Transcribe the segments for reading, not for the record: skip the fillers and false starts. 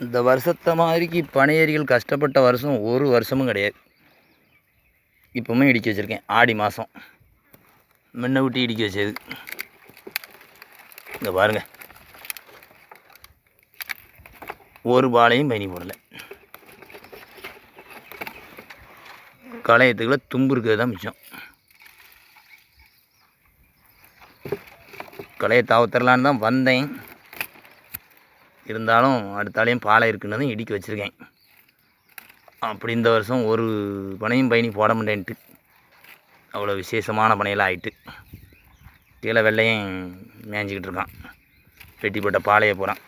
இந்த வருஷத்தை மாதிரிக்கு பனையேறிகள் கஷ்டப்பட்ட வருஷம் ஒரு வருஷமும் கிடையாது. இப்போவுமே இடிக்க வச்சுருக்கேன். ஆடி மாதம் முன்ன விட்டு இடிக்க வச்சது. இங்கே பாருங்கள், ஒரு பாலையும் பயணி போடலை. களையத்துக்குள்ள தும்பு இருக்கிறது தான் மிச்சம். களையை தாவத்தரலான்னு தான் வந்தேன். இருந்தாலும் அடுத்தாலையும் பாலை இருக்குன்னு தான் இடிக்க வச்சுருக்கேன். அப்படி இந்த வருஷம் ஒரு பனையும் பயணி போட முடியேன்ட்டு அவ்வளோ விசேஷமான பனையெல்லாம் ஆயிட்டு. கீழே வெள்ளையும் மேய்ஞ்சிக்கிட்டு இருக்கான். வெட்டிப்பட்ட பாலையை போகிறான்.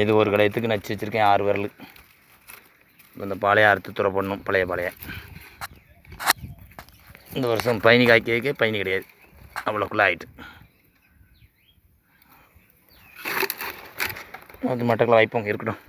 இது ஒரு களையத்துக்கு நச்சு வச்சுருக்கேன் 6 விரல். இந்த பாலையை அறுத்து துறை பண்ணணும். பழைய பாலையை இந்த வருஷம் பயணி காய்க்க வைக்க பயணி கிடையாது. அவ்வளோக்குள்ளே ஆகிட்டு அது மட்டக்களை வாய்ப்போங்க இருக்கட்டும்.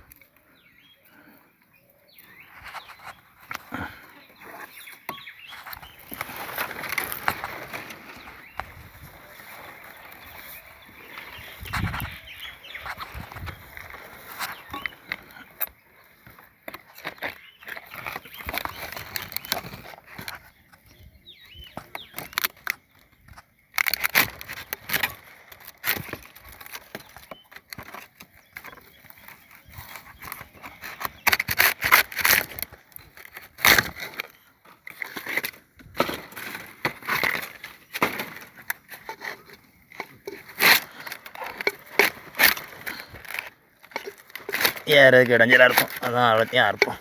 ஏறதுக்கு இடைஞ்சலாக இருக்கும். அதான் அவ்வளோத்தையும் அறுப்போம்.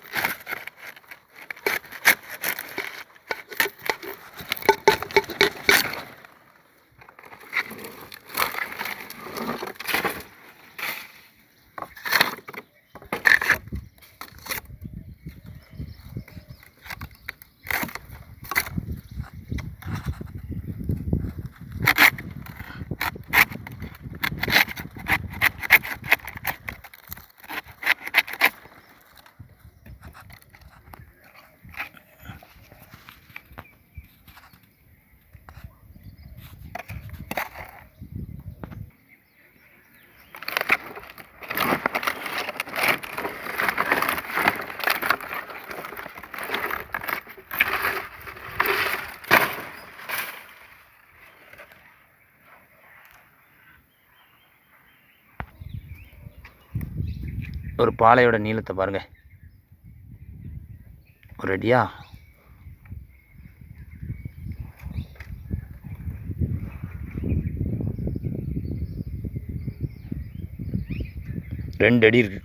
ஒரு பாலையோட நீளத்தை பாருங்கள். ஒரு அடியா, ரெண்டு அடி இருக்கு.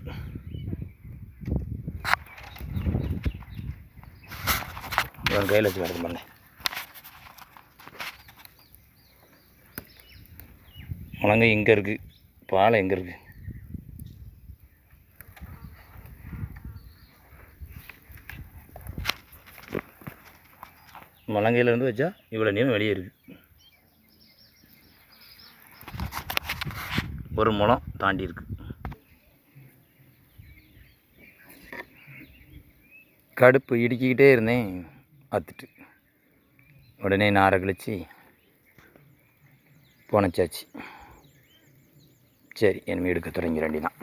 கையில் வச்சு கிடக்கு பாருங்க. முழங்கை எங்கே இருக்குது, பாலை எங்கே இருக்குது? முழங்கையிலேருந்து வச்சா இவ்வளோ நீளம் வெளியே இருக்குது. ஒரு முழம் தாண்டி இருக்கு. கடுப்பு இடிக்கிக்கிட்டே இருந்தேன், அத்துட்டு உடனே நாரை கழிச்சு போனச்சாச்சு. சரி, என் எடுக்க தொடங்கி வேண்டிதான்.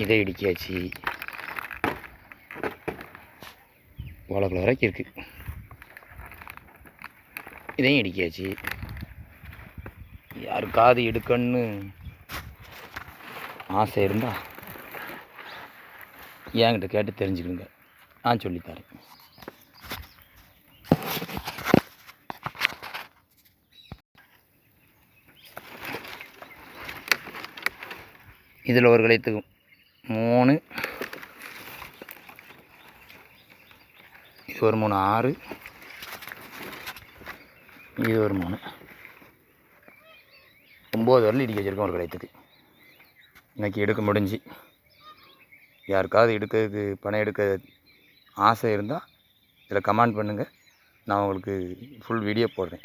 இதை இடிக்காச்சு. வாழைப்பழம் வரைக்கும் இருக்குது. இதையும் இடிக்காச்சு. யாருக்காவது எடுக்கணும்னு ஆசை இருந்தால் என்கிட்ட கேட்டு தெரிஞ்சுக்கிடுங்க, நான் சொல்லித்தரேன். இதில் ஒரு களையத்துக்கு 3, இது ஒரு 3 6, இது ஒரு 3 9 வரலும் இடிக்க வச்சுருக்கோம் ஒரு களையத்துக்கு. இன்றைக்கி எடுக்க முடிஞ்சு. யாருக்காவது எடுக்கிறதுக்கு பணம் எடுக்க ஆசை இருந்தால் இதில் கமெண்ட் பண்ணுங்கள். நான் உங்களுக்கு ஃபுல் வீடியோ போடுறேன்.